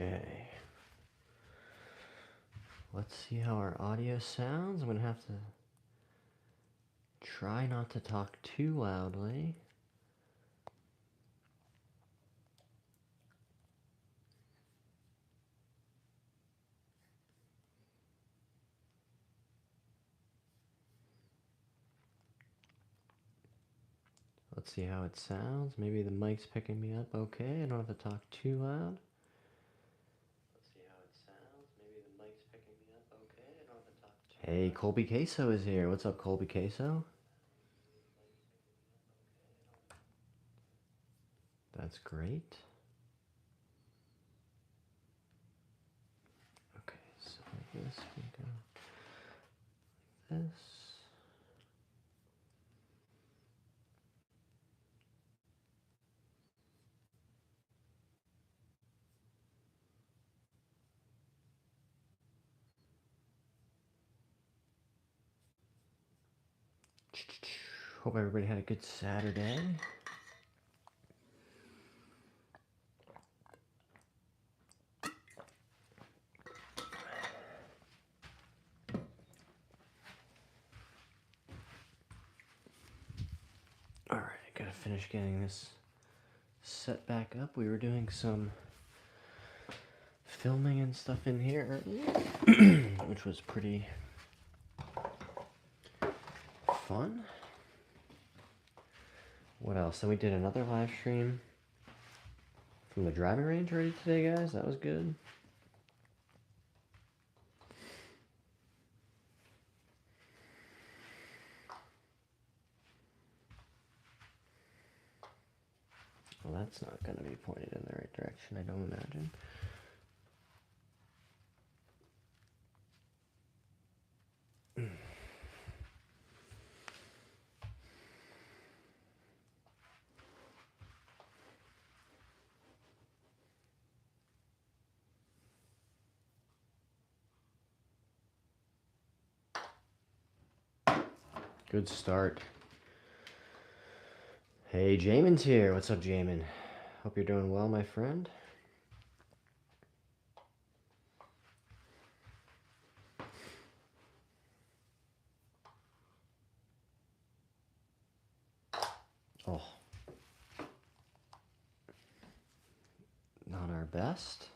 Okay. Let's see how our audio sounds. I'm going to have to try not to talk too loudly. Let's see how it sounds. Maybe the mic's picking me up okay. I don't have to talk too loud. Let's see how it sounds. Maybe the mic's picking me up okay. I don't have to talk too loud. Hey, Colby Queso is here. What's up, Colby Queso? That's great. Okay, so this we go like this. Hope everybody had a good Saturday. Alright, I gotta finish getting this set back up. We were doing some filming and stuff in here earlier, which was pretty fun. What else? Then we did another live stream from the driving range already today, guys. That was good. Well, that's not going to be pointed in the right direction, I don't imagine. Good start. Hey, Jamin's here. What's up, Jamin? Hope you're doing well, my friend. Oh. Not our best.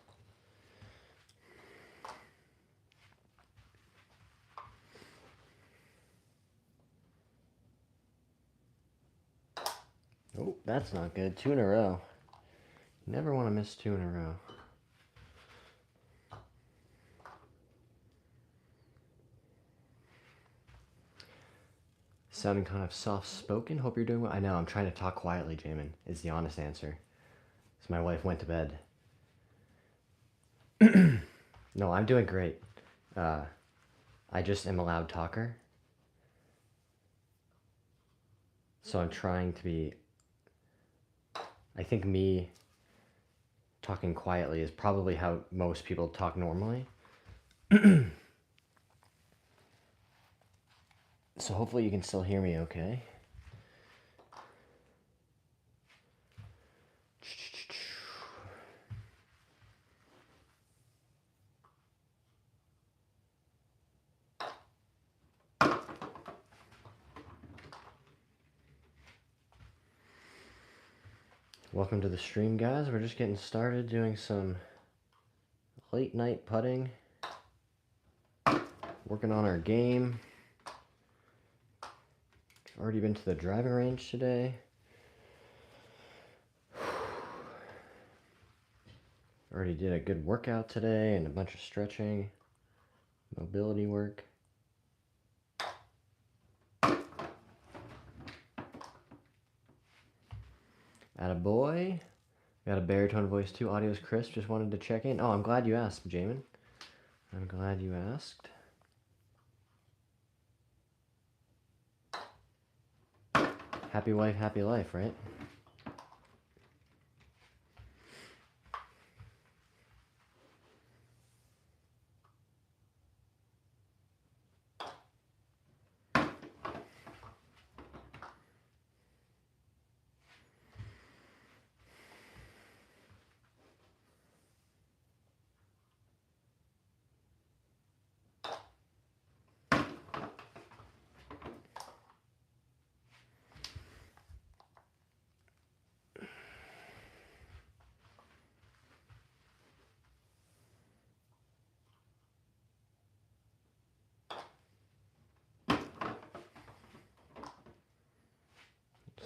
Oh, that's not good. 2 in a row. Never want to miss 2 in a row. Sounding kind of soft-spoken. Hope you're doing well. I know, I'm trying to talk quietly, Jamin, is the honest answer. So my wife went to bed. No, I'm doing great. I just am a loud talker. So I'm trying to be... I think me talking quietly is probably how most people talk normally. So hopefully you can still hear me okay. Welcome to the stream, guys. We're just getting started doing some late night putting. Working on our game. Already been to the driving range today. Already did a good workout today and a bunch of stretching, mobility work. Attaboy. Got a baritone voice too. Audio's crisp. Just wanted to check in. Oh, I'm glad you asked, Jamin. I'm glad you asked. Happy wife, happy life, right?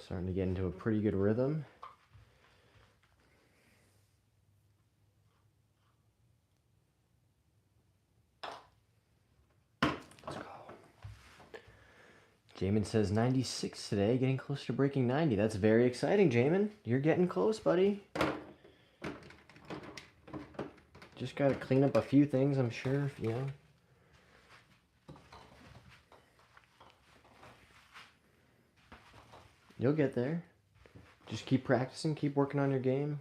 Starting to get into a pretty good rhythm. Let's go. Jamin says 96 today, getting close to breaking 90. That's very exciting, Jamin. You're getting close, buddy. Just got to clean up a few things, I'm sure, you know. You'll get there. Just keep practicing, keep working on your game.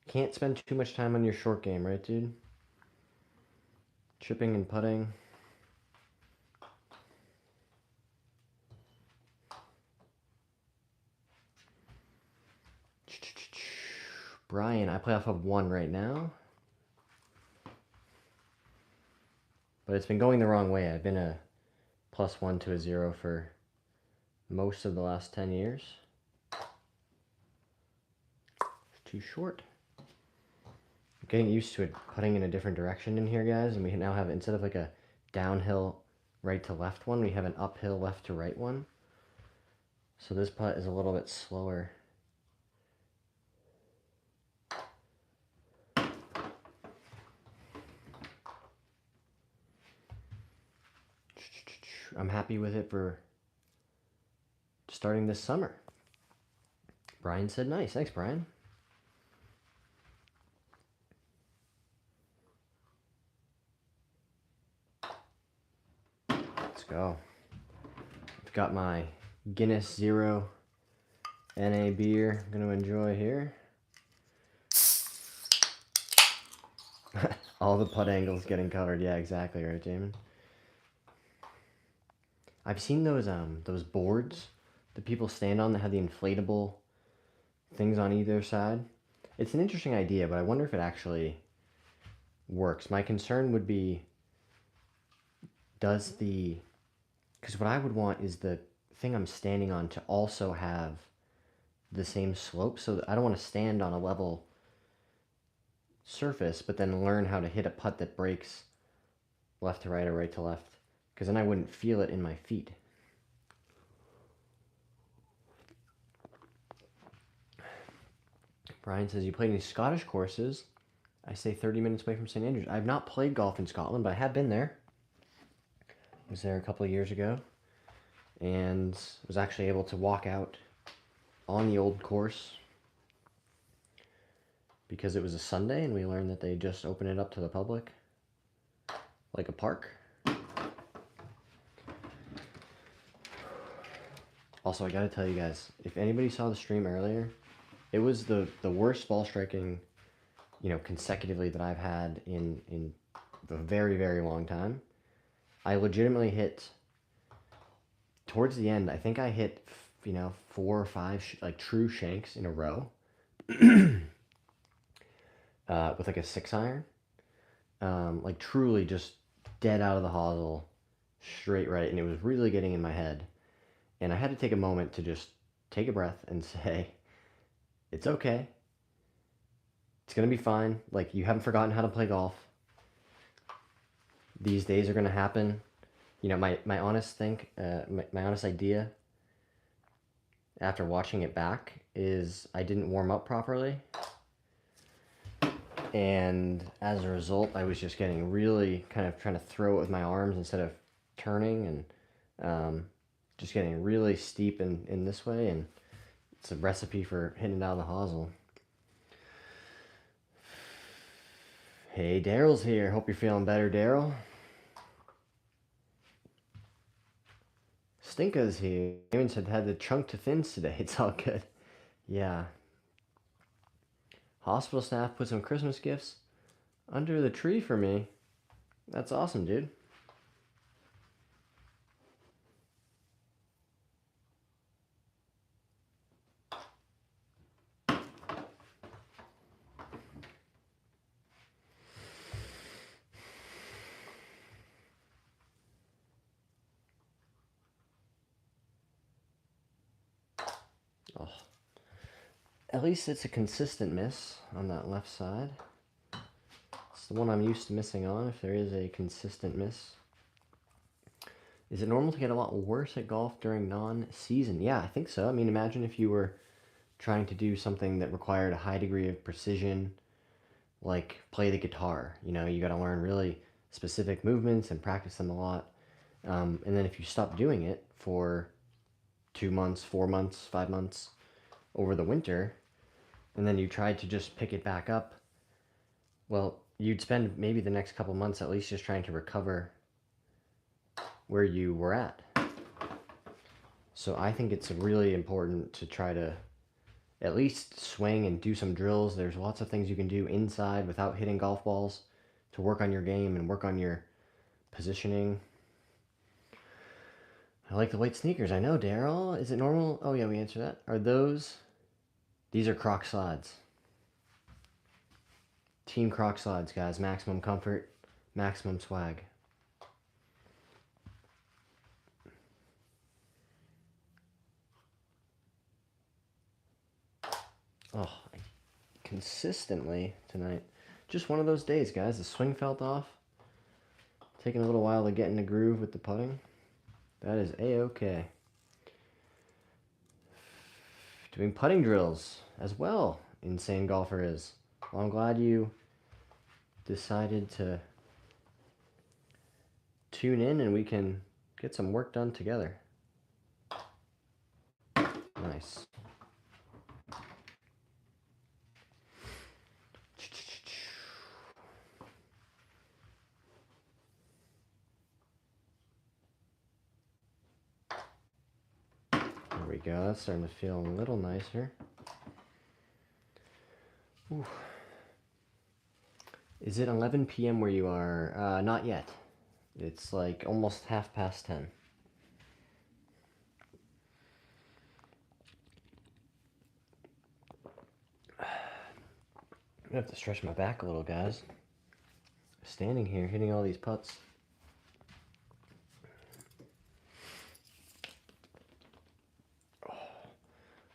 Can't spend too much time on your short game, right, dude? Chipping and putting. Brian, I play off of 1 right now. But it's been going the wrong way. I've been a +1 to a 0 for most of the last 10 years. It's too short. I'm getting used to it putting in a different direction in here, guys. And we now have, instead of like a downhill right to left one, we have an uphill left to right one. So this putt is a little bit slower. I'm happy with it for starting this summer. Brian said nice. Thanks, Brian. Let's go. I've got my Guinness Zero NA beer I'm going to enjoy here. All the putt angles getting covered. Yeah, exactly right, Jamin. I've seen those boards that people stand on that have the inflatable things on either side. It's an interesting idea, but I wonder if it actually works. My concern would be, because what I would want is the thing I'm standing on to also have the same slope, so that I don't want to stand on a level surface, but then learn how to hit a putt that breaks left to right or right to left, because then I wouldn't feel it in my feet. Brian says, you played any Scottish courses? I stay 30 minutes away from St. Andrews. I've not played golf in Scotland, but I have been there. I was there a couple of years ago and was actually able to walk out on the old course because it was a Sunday and we learned that they just opened it up to the public like a park. Also, I gotta tell you guys, if anybody saw the stream earlier, it was the worst ball striking, you know, consecutively that I've had in a very, very long time. I legitimately hit, towards the end, I think I hit, you know, 4 or 5 like true shanks in a row with like a 6-iron. Like truly just dead out of the hosel, straight right, and it was really getting in my head. And I had to take a moment to just take a breath and say, it's okay. It's going to be fine. Like, you haven't forgotten how to play golf. These days are going to happen. You know, my honest my honest idea after watching it back is I didn't warm up properly. And as a result, I was just getting really kind of trying to throw it with my arms instead of turning, and just getting really steep in this way, and it's a recipe for hitting it out of the hosel. Hey, Daryl's here. Hope you're feeling better, Daryl. Stinka's here. Eamon said had the chunk to thins today. It's all good. Yeah. Hospital staff put some Christmas gifts under the tree for me. That's awesome, dude. Oh. At least it's a consistent miss on that left side. It's the one I'm used to missing on, if there is a consistent miss. Is it normal to get a lot worse at golf during non-season? Yeah, I think so. I mean, imagine if you were trying to do something that required a high degree of precision, like play the guitar. You know, you got to learn really specific movements and practice them a lot. And then if you stop doing it for 2 months, 4 months, 5 months over the winter, and then you tried to just pick it back up, well, you'd spend maybe the next couple months at least just trying to recover where you were at. So I think it's really important to try to at least swing and do some drills. There's lots of things you can do inside without hitting golf balls to work on your game and work on your positioning. I like the white sneakers. I know, Daryl. Is it normal? Oh, yeah, we answered that. Are those... These are Croc slides. Team Croc slides, guys. Maximum comfort, maximum swag. Oh, consistently tonight. Just one of those days, guys. The swing felt off. Taking a little while to get in the groove with the putting. That is A-okay. Doing putting drills as well. Insane golfer is. Well, I'm glad you decided to tune in and we can get some work done together. Nice. There we go. That's starting to feel a little nicer. Ooh. Is it 11 p.m. where you are? Not yet. It's like almost 10:30. I'm gonna have to stretch my back a little, guys. Standing here, hitting all these putts.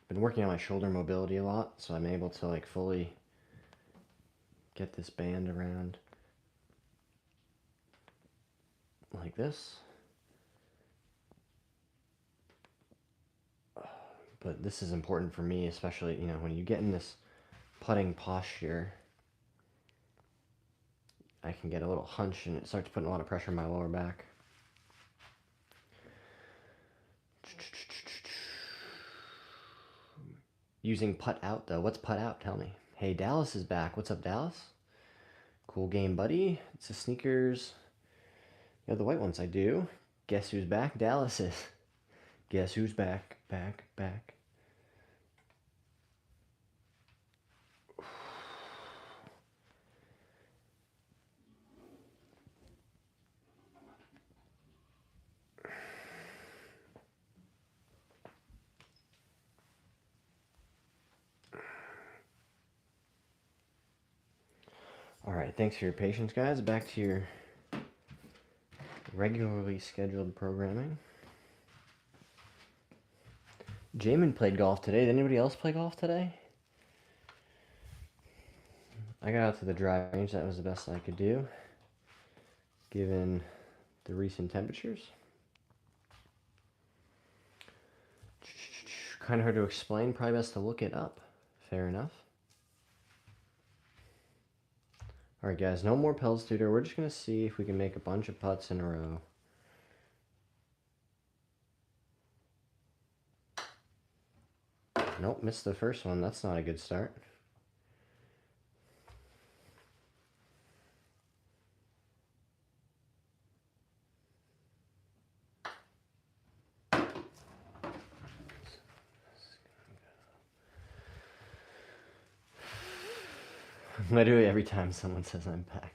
Been working on my shoulder mobility a lot, so I'm able to like fully get this band around like this. But this is important for me, especially, you know, when you get in this putting posture, I can get a little hunch and it starts putting a lot of pressure on my lower back. Using putt out though. What's putt out? Tell me. Hey, Dallas is back. What's up, Dallas? Cool game, buddy. It's the sneakers. You have the white ones. I do. Guess who's back? Dallas is. Guess who's back? Back. All right, thanks for your patience, guys. Back to your regularly scheduled programming. Jamin played golf today. Did anybody else play golf today? I got out to the driving range. That was the best I could do, given the recent temperatures. Kind of hard to explain. Probably best to look it up. Fair enough. All right, guys. No more Pels tutor. We're just going to see if we can make a bunch of putts in a row. Nope, missed the first one. That's not a good start. Literally every time someone says I'm back.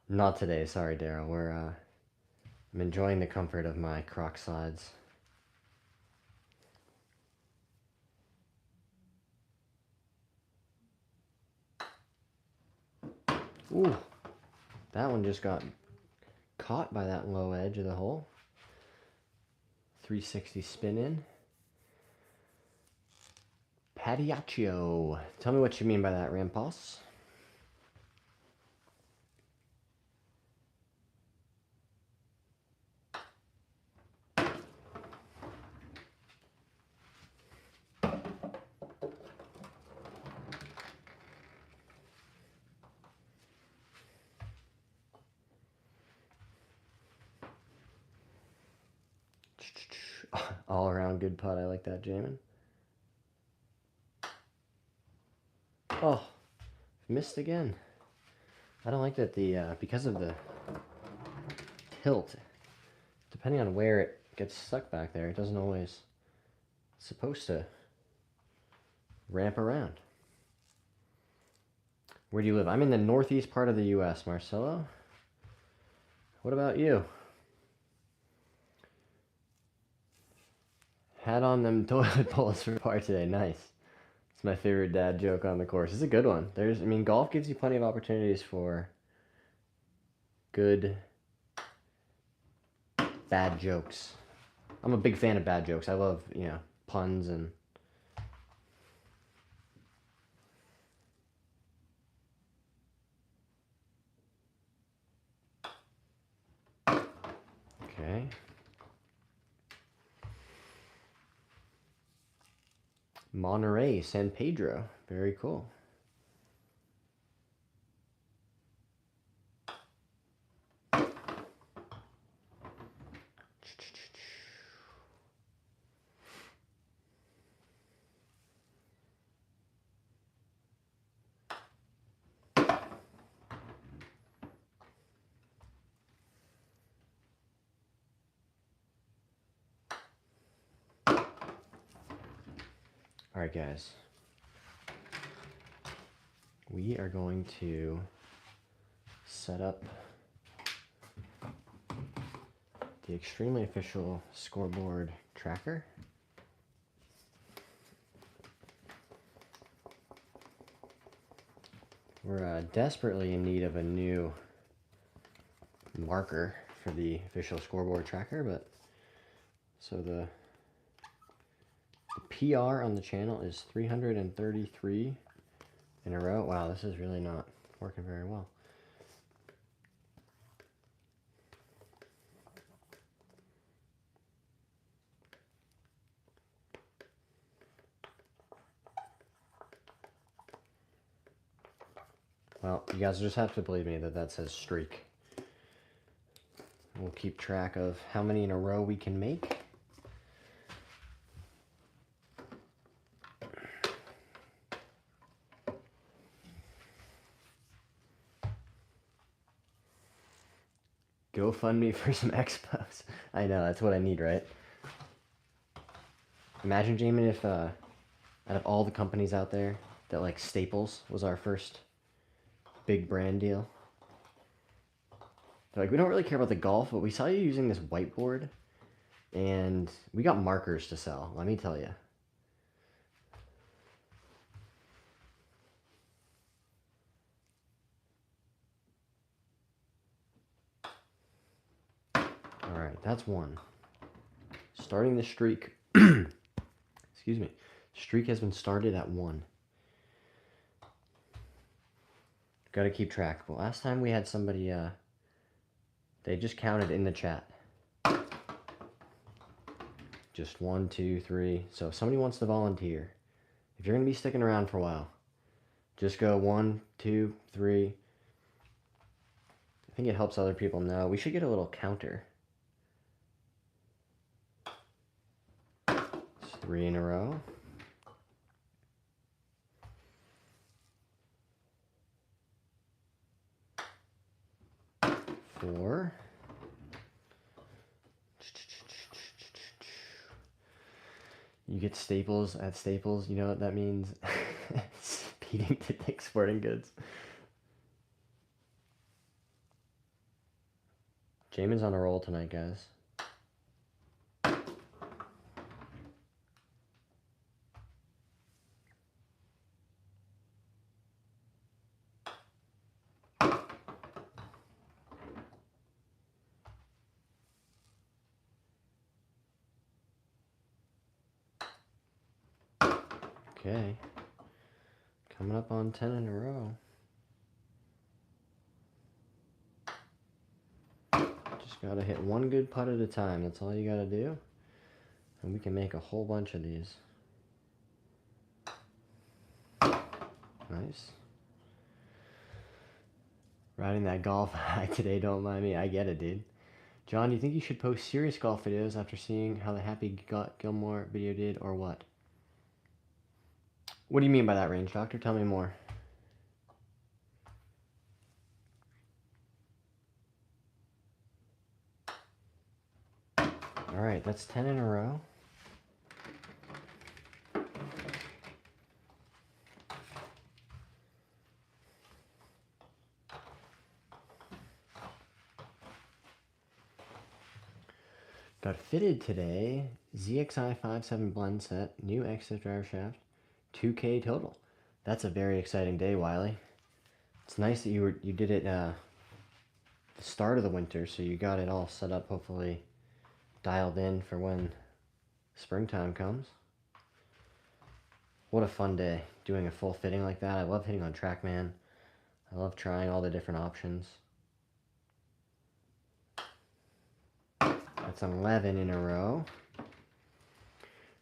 Not today, sorry, Daryl. I'm enjoying the comfort of my Croc slides. Ooh, that one just got caught by that low edge of the hole. 360 spin in. Patiaccio. Tell me what you mean by that, Rampos. All around good putt. I like that, Jamin. Oh, missed again. I don't like that because of the tilt, depending on where it gets stuck back there, it doesn't always, it's supposed to ramp around. Where do you live? I'm in the northeast part of the U.S., Marcelo. What about you? Had on them toilet bowls for par today. Nice. It's my favorite dad joke on the course. It's a good one. I mean, golf gives you plenty of opportunities for good, bad jokes. I'm a big fan of bad jokes. I love, puns and... Okay. Monterey, San Pedro. Very cool. All right, guys. We are going to set up the extremely official scoreboard tracker. We're desperately in need of a new marker for the official scoreboard tracker, but so the PR on the channel is 333 in a row. Wow, this is really not working very well. Well, you guys just have to believe me that says streak. We'll keep track of how many in a row we can make. Go fund me for some expos. I know, that's what I need, right? Imagine, Jamin, if out of all the companies out there, that like Staples was our first big brand deal. They're like, we don't really care about the golf, but we saw you using this whiteboard, and we got markers to sell, let me tell you. All right, that's one. Starting the streak. Excuse me. Streak has been started at 1. Got to keep track. But last time we had somebody, they just counted in the chat. Just 1, 2, 3. So if somebody wants to volunteer, if you're going to be sticking around for a while, just go 1, 2, 3. I think it helps other people know. We should get a little counter. It's 3 in a row. 4. You get Staples at Staples. You know what that means? Speeding to Dick's Sporting Goods. Jamin's on a roll tonight, guys. Okay. Coming up on 10 in a row. Just gotta hit one good putt at a time. That's all you gotta do. And we can make a whole bunch of these. Nice. Riding that golf high today, don't mind me. I get it, dude. John, do you think you should post serious golf videos after seeing how the Happy Gilmore video did, or what? What do you mean by that, Range Doctor? Tell me more. All right, that's 10 in a row. Got fitted today, ZXI 5.7 blend set, new exit driver shaft, 2K total. That's a very exciting day, Wiley. It's nice that you did it the start of the winter, so you got it all set up, hopefully dialed in for when springtime comes. What a fun day doing a full fitting like that. I love hitting on TrackMan. I love trying all the different options. That's 11 in a row.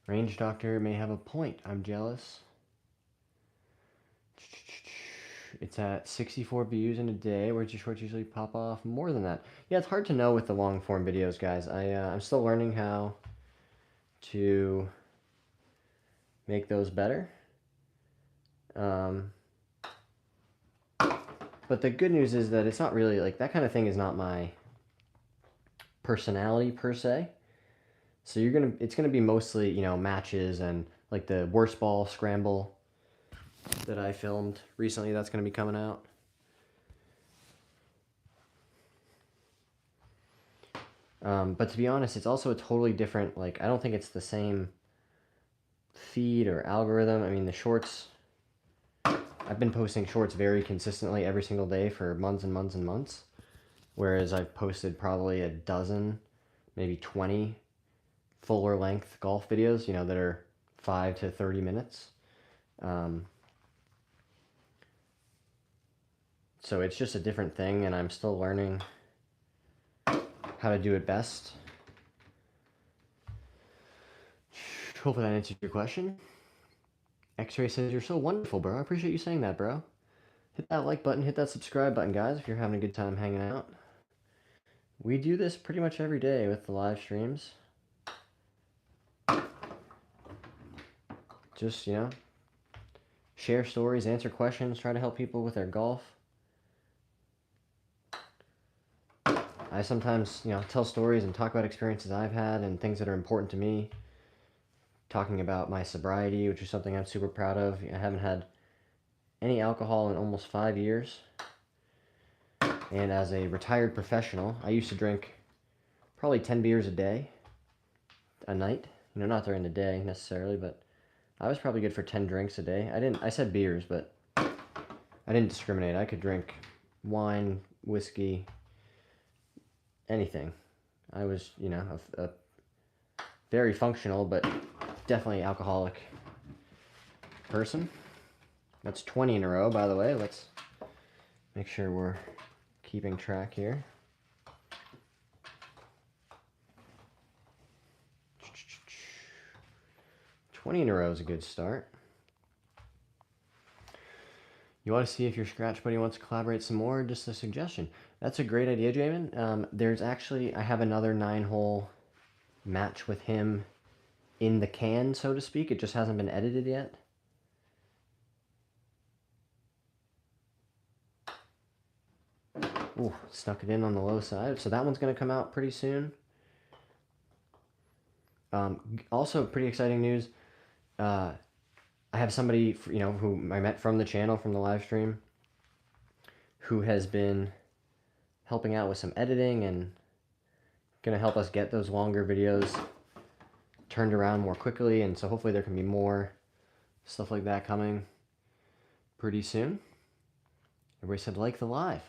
Range Doctor may have a point. I'm jealous. It's at 64 views in a day. Where's your shorts usually pop off? More than that. Yeah, it's hard to know with the long form videos, guys. I'm still learning how to make those better. But the good news is that it's not really like that kind of thing is not my personality per se. So it's gonna be mostly, you know, matches and like the worst ball scramble that I filmed recently. That's gonna be coming out. But to be honest, it's also a totally different, like, I don't think it's the same feed or algorithm. I mean, the shorts, I've been posting shorts very consistently every single day for months and months and months. Whereas I've posted probably a dozen, maybe 20 fuller length golf videos, you know, that are 5 to 30 minutes. So it's just a different thing, and I'm still learning how to do it best. Hopefully that answered your question. X-Ray says, you're so wonderful, bro. I appreciate you saying that, bro. Hit that like button, hit that subscribe button, guys, if you're having a good time hanging out. We do this pretty much every day with the live streams. Just, you know, share stories, answer questions, try to help people with their golf. I sometimes, you know, tell stories and talk about experiences I've had and things that are important to me. Talking about my sobriety, which is something I'm super proud of. I haven't had any alcohol in almost 5 years. And as a retired professional, I used to drink probably 10 beers a night. You know, not during the day necessarily, but I was probably good for 10 drinks a day. I said beers, but I didn't discriminate. I could drink wine, whiskey, anything. I was, you know, a very functional, but definitely alcoholic person. That's 20 in a row, by the way. Let's make sure we're keeping track here. $20 in a row is a good start. You want to see if your Scratch Buddy wants to collaborate some more? Just a suggestion. That's a great idea, Jamin. There's actually, I have another 9-hole match with him in the can, so to speak. It just hasn't been edited yet. Ooh, snuck it in on the low side. So that one's going to come out pretty soon. Also, pretty exciting news. I have somebody, you know, who I met from the channel, from the live stream, who has been helping out with some editing and going to help us get those longer videos turned around more quickly. And so hopefully there can be more stuff like that coming pretty soon. Everybody said like the live.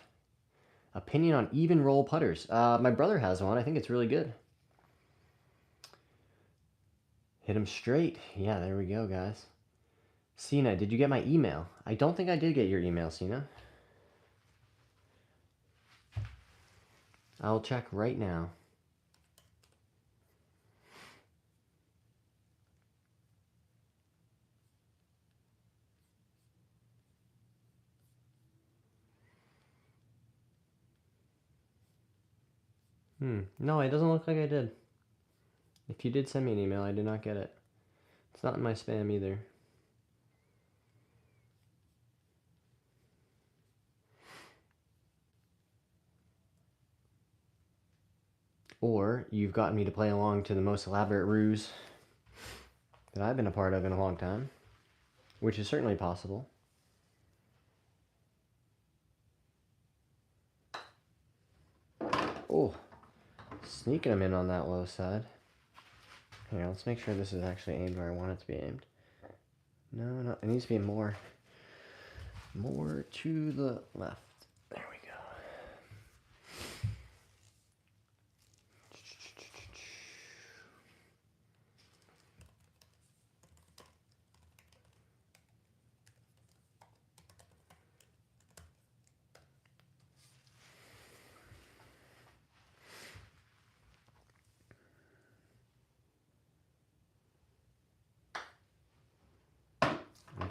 Opinion on even roll putters. My brother has one. I think it's really good. Hit them straight. Yeah, there we go, guys. Cena, did you get my email? I don't think I did get your email, Cena. I'll check right now. No, it doesn't look like I did. If you did send me an email, I did not get it. It's not in my spam either. Or you've gotten me to play along to the most elaborate ruse that I've been a part of in a long time, which is certainly possible. Oh, sneaking them in on that low side. Here, let's make sure this is actually aimed where I want it to be aimed. No, it needs to be more to the left. There we go.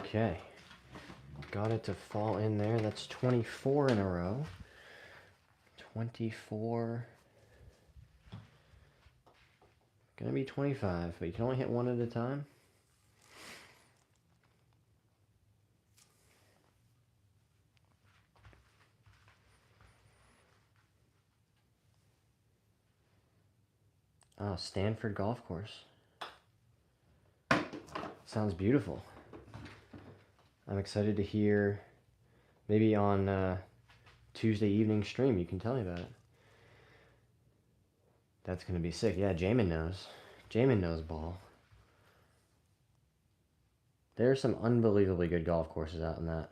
Okay, got it to fall in there. That's 24 in a row. 24. Gonna be 25, but you can only hit one at a time. Oh, Stanford Golf Course. Sounds beautiful. I'm excited to hear, maybe on Tuesday evening stream, you can tell me about it. That's going to be sick. Yeah, Jamin knows. Jamin knows ball. There's some unbelievably good golf courses out in that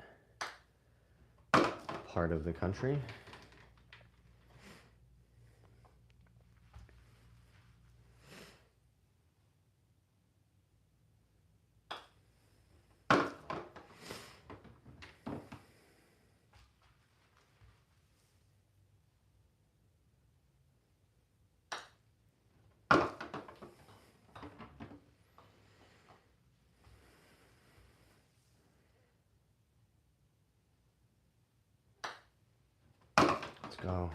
part of the country. Let's go.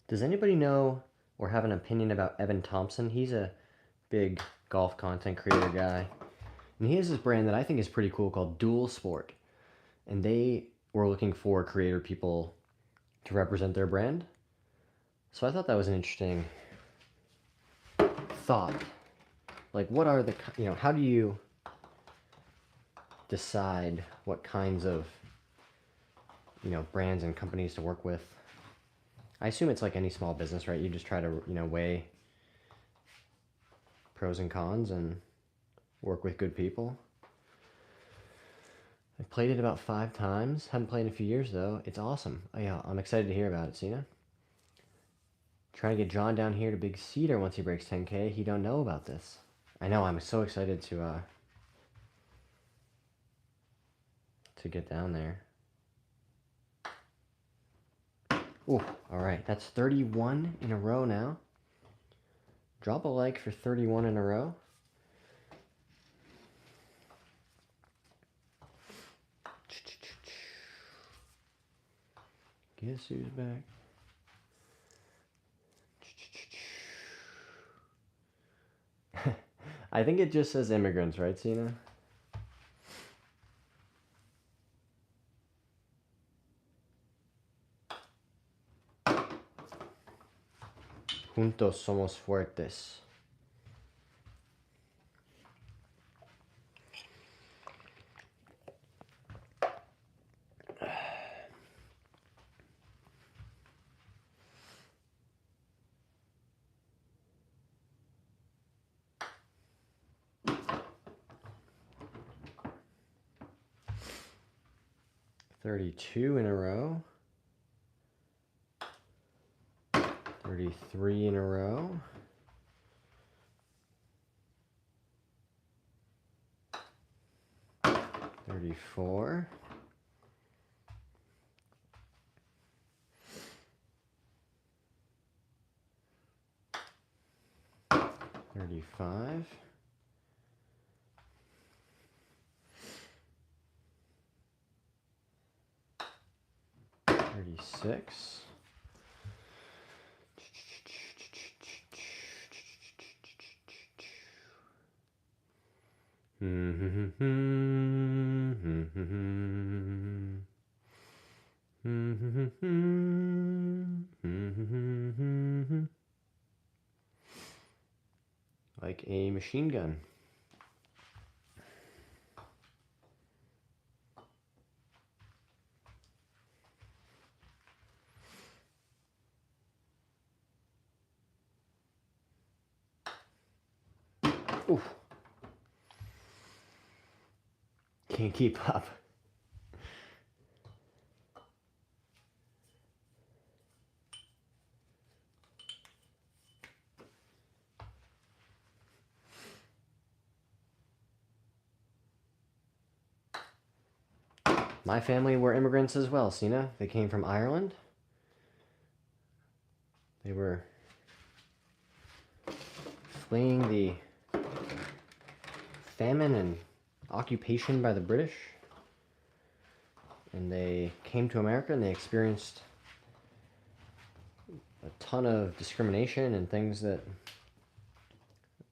Does anybody know or have an opinion about Evan Thompson? He's a big golf content creator guy. And he has this brand that I think is pretty cool called Dual Sport. And they were looking for creator people to represent their brand. So I thought that was an interesting thought. Like, what are the, how do you decide what kinds of, brands and companies to work with? I assume it's like any small business, right? You just try to, weigh pros and cons and work with good people. I've played it about 5 times. Haven't played in a few years, though. It's awesome. Oh, yeah, I'm excited to hear about it, Cena. Trying to get John down here to Big Cedar once he breaks 10K. He don't know about this. I know, I'm so excited to get down there. Ooh, all right, that's 31 in a row now. Drop a like for 31 in a row. Guess who's back? I think it just says immigrants, right, Cena? Juntos somos fuertes. $32 in a row. 33 in a row. 34. 35. 6. Like a machine gun. Oof. Can't keep up. My family were immigrants as well, Sina. They came from Ireland. They were fleeing the famine and occupation by the British. And they came to America and they experienced a ton of discrimination and things that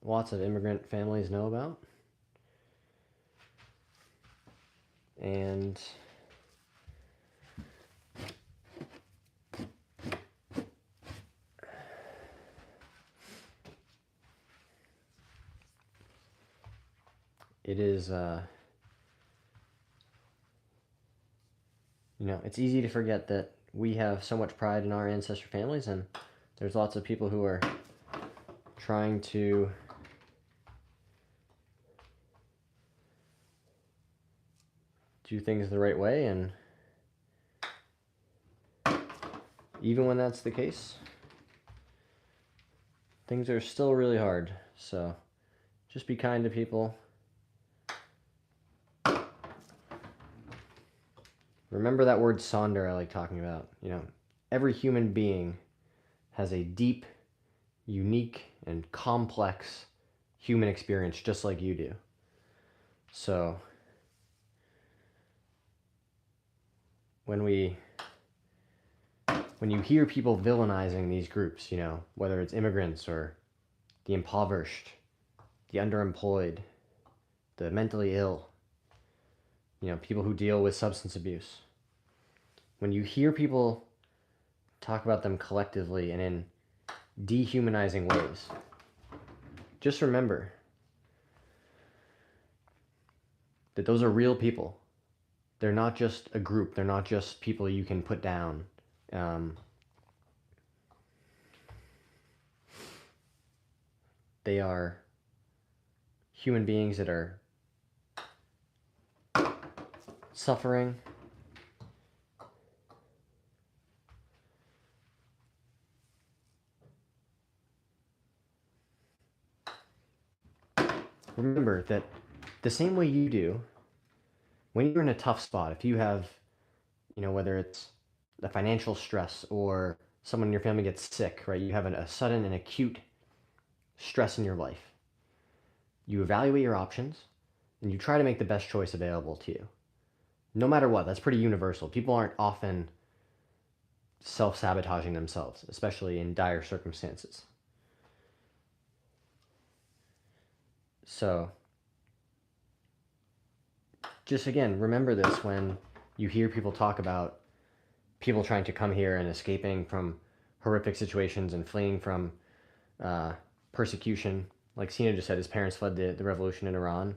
lots of immigrant families know about. And it is, it's easy to forget that we have so much pride in our ancestral families, and there's lots of people who are trying to do things the right way, and even when that's the case, things are still really hard. So just be kind to people. Remember that word sonder I like talking about. Every human being has a deep, unique, and complex human experience just like you do. So when you hear people villainizing these groups, whether it's immigrants or the impoverished, the underemployed, the mentally ill, people who deal with substance abuse. When you hear people talk about them collectively and in dehumanizing ways, just remember that those are real people. They're not just a group. They're not just people you can put down. They are human beings that are suffering. Remember that the same way you do, when you're in a tough spot, if you have, whether it's the financial stress or someone in your family gets sick, right? You have a sudden and acute stress in your life. You evaluate your options and you try to make the best choice available to you. No matter what, that's pretty universal. People aren't often self-sabotaging themselves, especially in dire circumstances. So, just again, remember this when you hear people talk about people trying to come here and escaping from horrific situations and fleeing from persecution. Like Sina just said, his parents fled the revolution in Iran.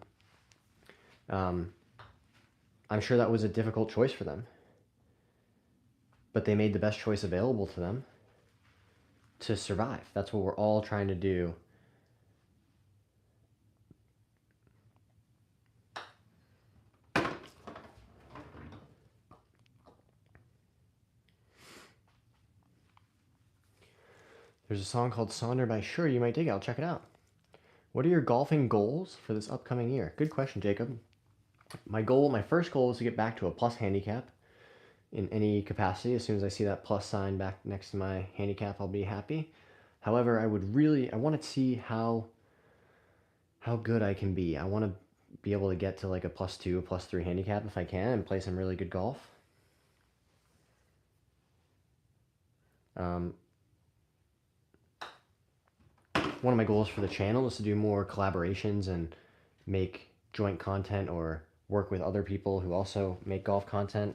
I'm sure that was a difficult choice for them. But they made the best choice available to them to survive. That's what we're all trying to do. There's a song called Sonder by Sure you might dig. I'll check it out. What are your golfing goals for this upcoming year? Good question, Jacob. My first goal is to get back to a plus handicap in any capacity. As soon as I see that plus sign back next to my handicap, I'll be happy. However, I want to see how good I can be. I want to be able to get to like a +2, +3 handicap if I can and play some really good golf. One of my goals for the channel is to do more collaborations and make joint content or work with other people who also make golf content.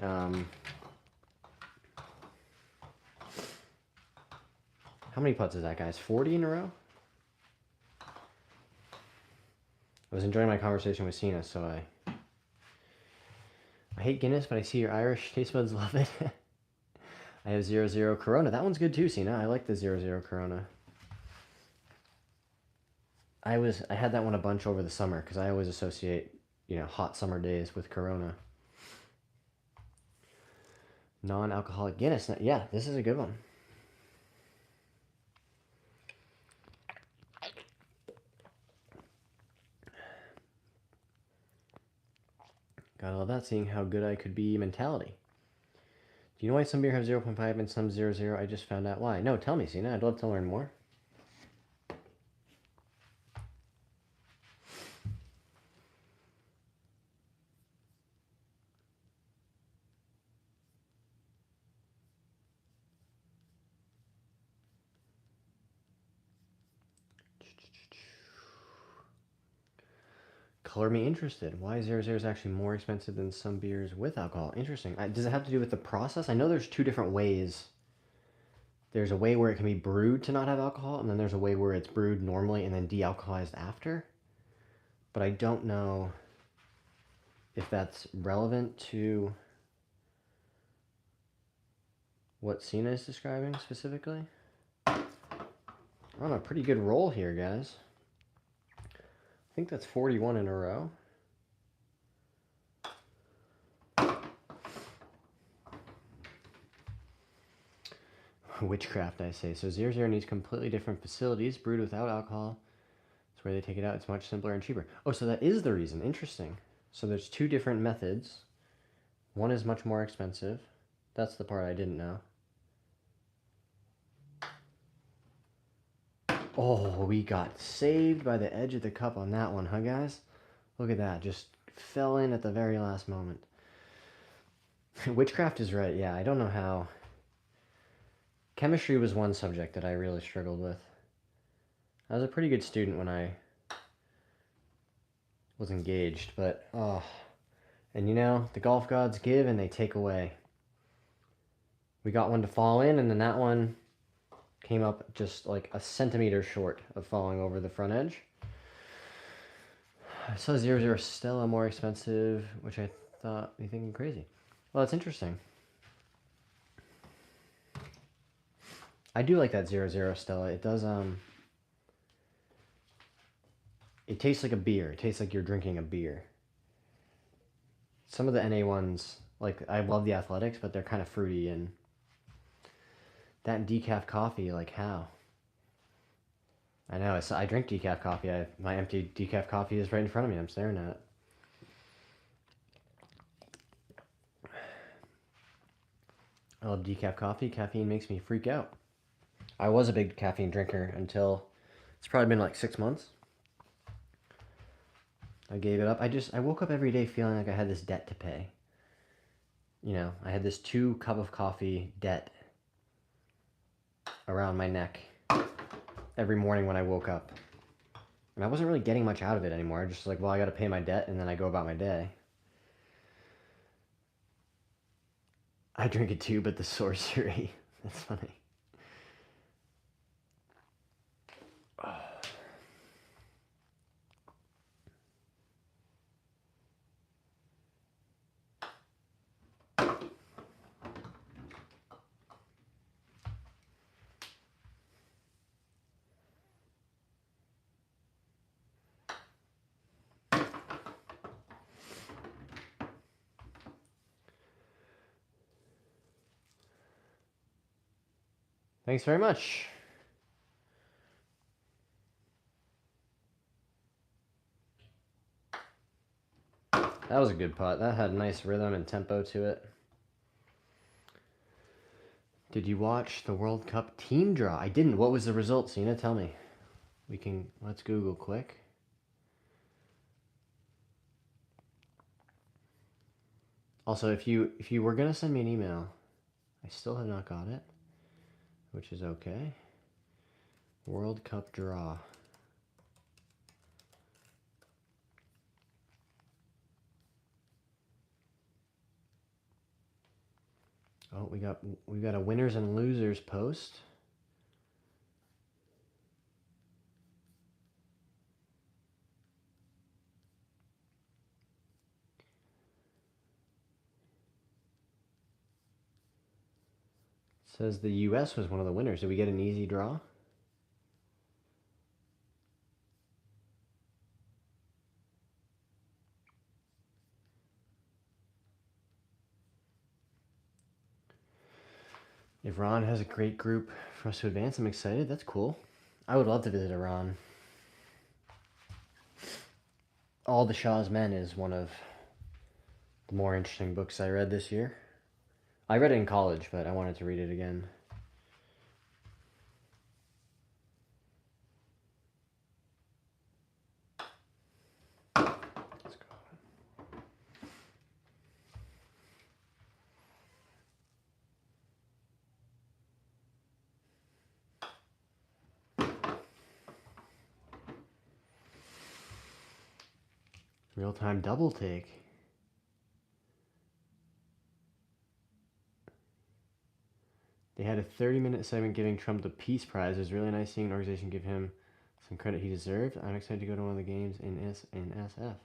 How many putts is that, guys? 40 in a row? I was enjoying my conversation with Sina, so I hate Guinness, but I see your Irish taste buds love it. I have 0-0 Corona. That one's good too, Sina. I like the 0-0 Corona. I had that one a bunch over the summer because I always associate, hot summer days with Corona. Non-alcoholic Guinness. Yeah, this is a good one. Gotta love that, seeing how good I could be mentality. Do you know why some beer have 0.5 and some 0.0? I just found out why. No, tell me, Sina. I'd love to learn more. Color me interested. Why 0.0 is actually more expensive than some beers with alcohol? Interesting. Does it have to do with the process? I know there's two different ways. There's a way where it can be brewed to not have alcohol, and then there's a way where it's brewed normally and then de-alcoholized after. But I don't know if that's relevant to what Sina is describing specifically. I'm on a pretty good roll here, guys. I think that's 41 in a row. Witchcraft, I say. So 0.0 needs completely different facilities, brewed without alcohol. That's where they take it out. It's much simpler and cheaper. Oh, so that is the reason. Interesting. So there's two different methods. One is much more expensive. That's the part I didn't know. Oh, we got saved by the edge of the cup on that one, huh, guys? Look at that. Just fell in at the very last moment. Witchcraft is right. Yeah, I don't know how. Chemistry was one subject that I really struggled with. I was a pretty good student when I was engaged, but, and the golf gods give and they take away. We got one to fall in, and then that one came up just like a centimeter short of falling over the front edge. I saw 0.0 Stella more expensive, which I thought you thinking crazy. Well, that's interesting. I do like that 0.0 Stella. It does, it tastes like a beer. It tastes like you're drinking a beer. Some of the NA ones, like, I love the Athletics, but they're kind of fruity, and that decaf coffee, like, how? I know, I drink decaf coffee. My empty decaf coffee is right in front of me. I'm staring at it. I love decaf coffee. Caffeine makes me freak out. I was a big caffeine drinker until it's probably been like 6 months. I gave it up. I woke up every day feeling like I had this debt to pay. I had this 2 cup of coffee debt around my neck every morning when I woke up. And I wasn't really getting much out of it anymore. Just like, well, I got to pay my debt, and then I go about my day. I drink it too, but the sorcery. That's funny. Thanks very much. That was a good putt. That had nice rhythm and tempo to it. Did you watch the World Cup team draw? I didn't. What was the result, Sina? Tell me. Let's Google quick. Also, if you were gonna send me an email, I I still have not got it, which is okay. World Cup draw. Oh, we got a winners and losers post. It says the US was one of the winners. Did we get an easy draw? Iran has a great group for us to advance. I'm excited. That's cool. I would love to visit Iran. All the Shah's Men is one of the more interesting books I read this year. I read it in college, but I wanted to read it again. Let's go. Real-time double take. They had a 30-minute segment giving Trump the Peace Prize. It was really nice seeing an organization give him some credit he deserved. I'm excited to go to one of the games in SF.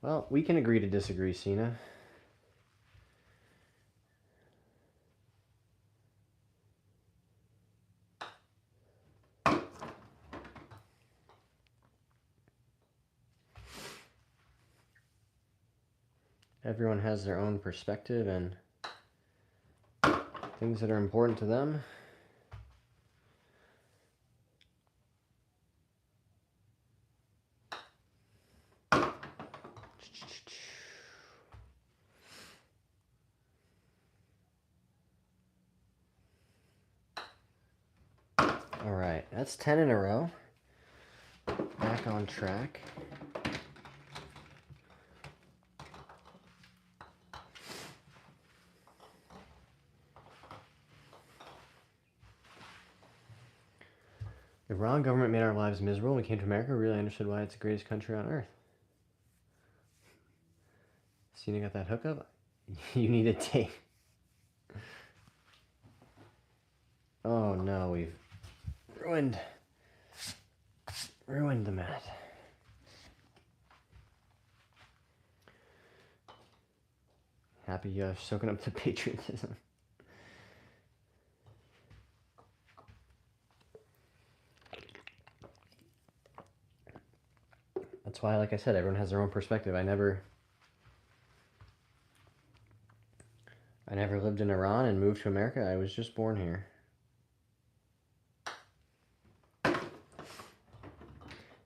Well, we can agree to disagree, Cena. Everyone has their own perspective and things that are important to them. All right, that's 10 in a row. Back on track. The Iran government made our lives miserable. When we came to America, we really understood why it's the greatest country on earth. Cena got that hookup? You need a tape. Oh no, we've ruined the mat. Happy soaking up the patriotism. That's why, like I said, everyone has their own perspective. I never lived in Iran and moved to America. I was just born here.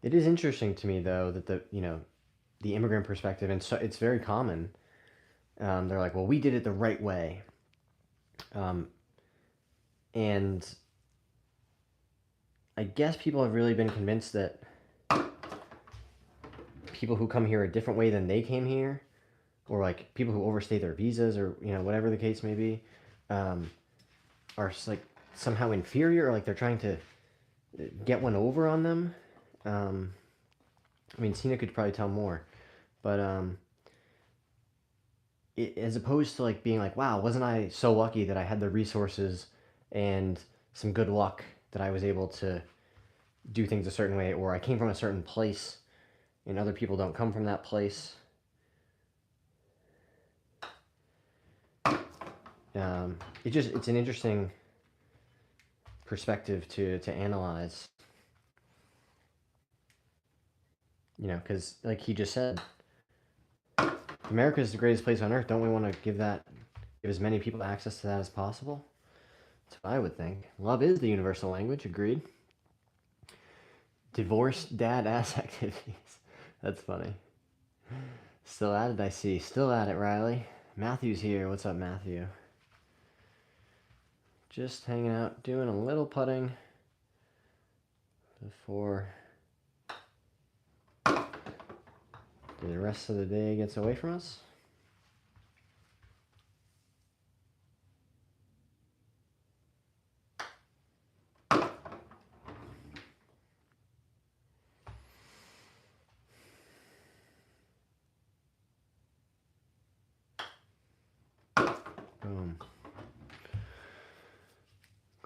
It is interesting to me, though, that the immigrant perspective, and so it's very common. They're like, well, we did it the right way. And I guess people have really been convinced that people who come here a different way than they came here, or like people who overstay their visas, or whatever the case may be, are like somehow inferior, or like they're trying to get one over on them. I mean, Cena could probably tell more, but as opposed to like being like, wow, wasn't I so lucky that I had the resources and some good luck that I was able to do things a certain way, or I came from a certain place and other people don't come from that place. It's an interesting perspective to analyze. Because like he just said, America is the greatest place on earth. Don't we want to give as many people access to that as possible? That's what I would think. Love is the universal language. Agreed. Divorced dad ass activities. That's funny. Still at it, I see. Still at it, Riley. Matthew's here. What's up, Matthew? Just hanging out, doing a little putting before the rest of the day gets away from us.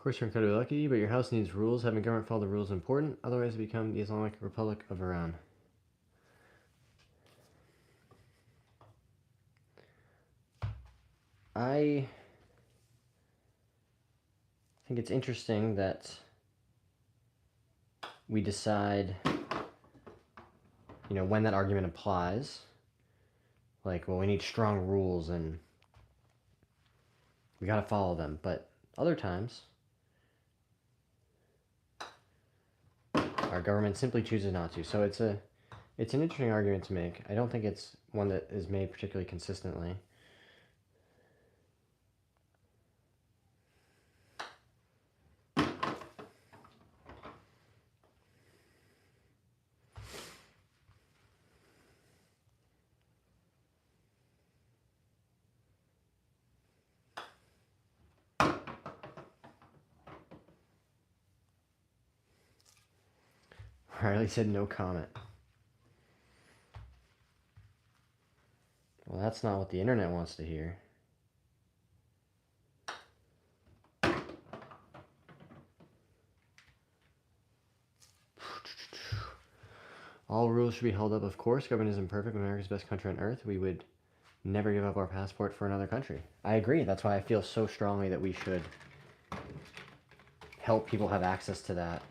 course, you're incredibly lucky, but your house needs rules. Having government follow the rules is important. Otherwise, it becomes the Islamic Republic of Iran. I think it's interesting that we decide, when that argument applies. Like, well, we need strong rules and we got to follow them. But other times, our government simply chooses not to. So it's an interesting argument to make. I don't think it's one that is made particularly consistently. Riley said no comment. Well, that's not what the internet wants to hear. All rules should be held up, of course. Government isn't perfect. America's the best country on earth. We would never give up our passport for another country. I agree. That's why I feel so strongly that we should help people have access to that.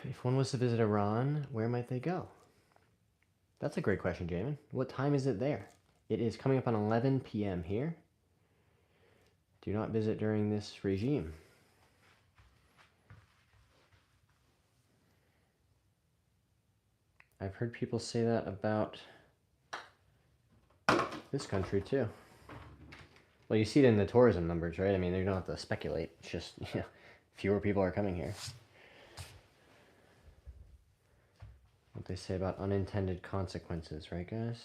If one was to visit Iran, where might they go? That's a great question, Jamin. What time is it there? It is coming up on 11 p.m. here. Do not visit during this regime. I've heard people say that about this country too. Well, you see it in the tourism numbers, right? I mean, you don't have to speculate. It's just, fewer people are coming here. What they say about unintended consequences, right, guys?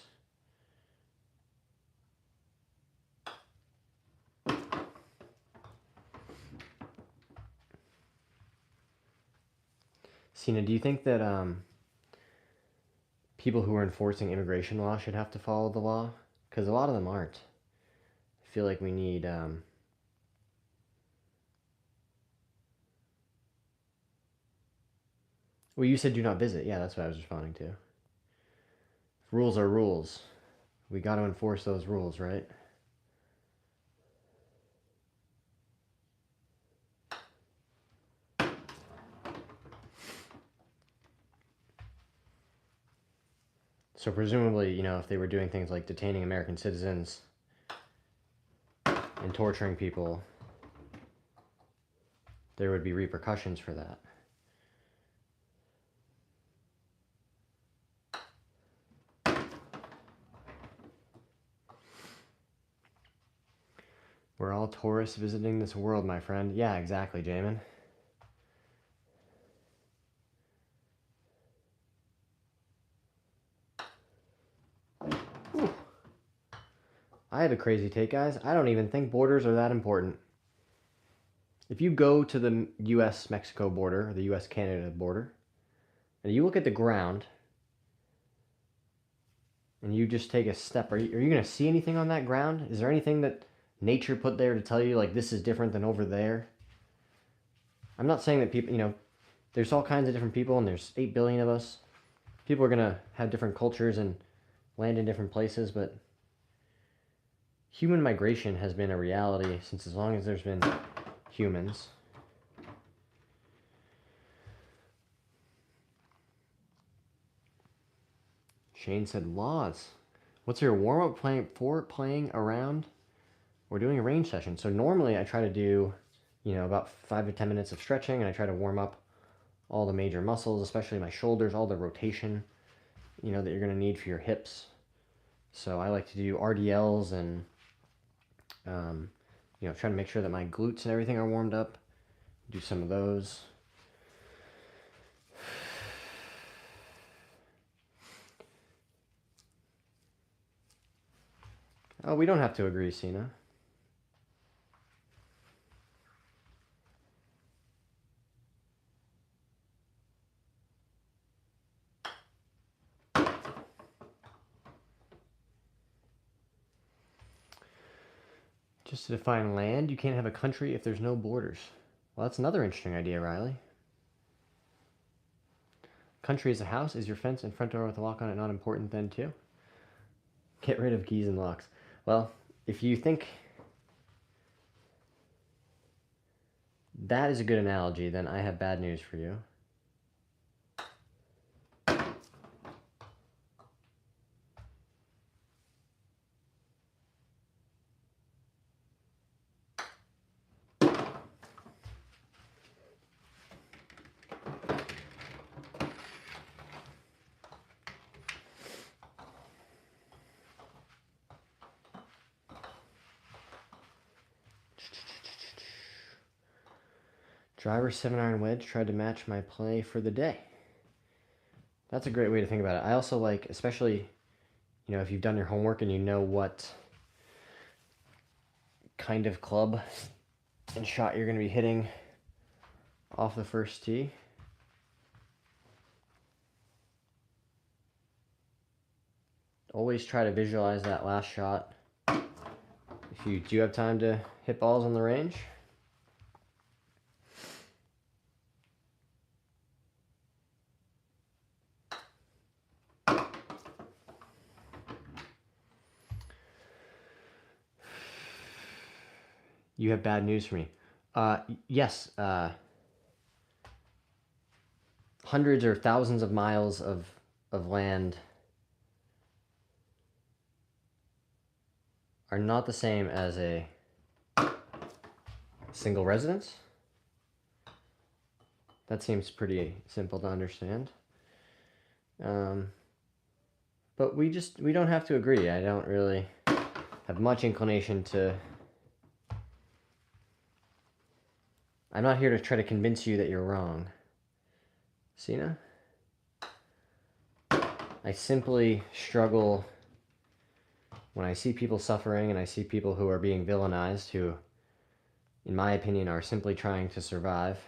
Sina, do you think that people who are enforcing immigration law should have to follow the law? Because a lot of them aren't. I feel like we need... Well, you said do not visit. Yeah, that's what I was responding to. Rules are rules. We got to enforce those rules, right? So presumably, if they were doing things like detaining American citizens and torturing people, there would be repercussions for that. We're all tourists visiting this world, my friend. Yeah, exactly, Jamin. Whew. I have a crazy take, guys. I don't even think borders are that important. If you go to the U.S.-Mexico border, or the U.S.-Canada border, and you look at the ground, and you just take a step, are you going to see anything on that ground? Is there anything that nature put there to tell you, like, this is different than over there? I'm not saying that people, there's all kinds of different people, and there's 8 billion of us. People are going to have different cultures and land in different places, but human migration has been a reality since as long as there's been humans. Shane said laws. What's your warm-up playing around? We're doing a range session. So normally I try to do, about 5 to 10 minutes of stretching, and I try to warm up all the major muscles, especially my shoulders, all the rotation, that you're going to need for your hips. So I like to do RDLs and, try to make sure that my glutes and everything are warmed up. Do some of those. Oh, we don't have to agree, Sina. Just to define land, you can't have a country if there's no borders. Well, that's another interesting idea, Riley. Country is a house. Is your fence and front door with a lock on it not important then, too? Get rid of keys and locks. Well, if you think that is a good analogy, then I have bad news for you. Driver 7-iron wedge tried to match my play for the day. That's a great way to think about it. I also like, especially, you know, if you've done your homework and you know what kind of club and shot you're going to be hitting off the first tee. Always try to visualize that last shot. If you do have time to hit balls on the range. You have bad news for me. Yes, hundreds or thousands of miles of land are not the same as a single residence. That seems pretty simple to understand. But we don't have to agree. I don't really have much inclination to... I'm not here to try to convince you that you're wrong. Sina? I simply struggle when I see people suffering and I see people who are being villainized, who, in my opinion, are simply trying to survive.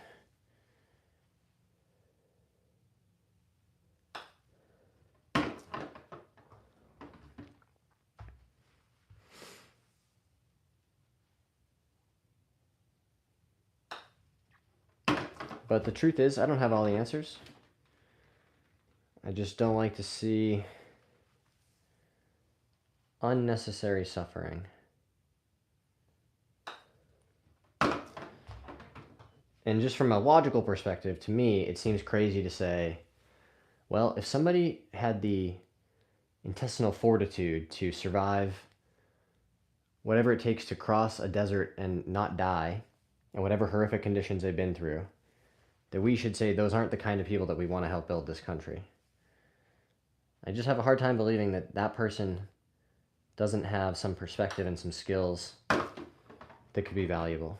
But the truth is, I don't have all the answers. I just don't like to see unnecessary suffering. And just from a logical perspective, to me, it seems crazy to say, well, if somebody had the intestinal fortitude to survive whatever it takes to cross a desert and not die, and whatever horrific conditions they've been through, that we should say those aren't the kind of people that we want to help build this country. I just have a hard time believing that that person doesn't have some perspective and some skills that could be valuable.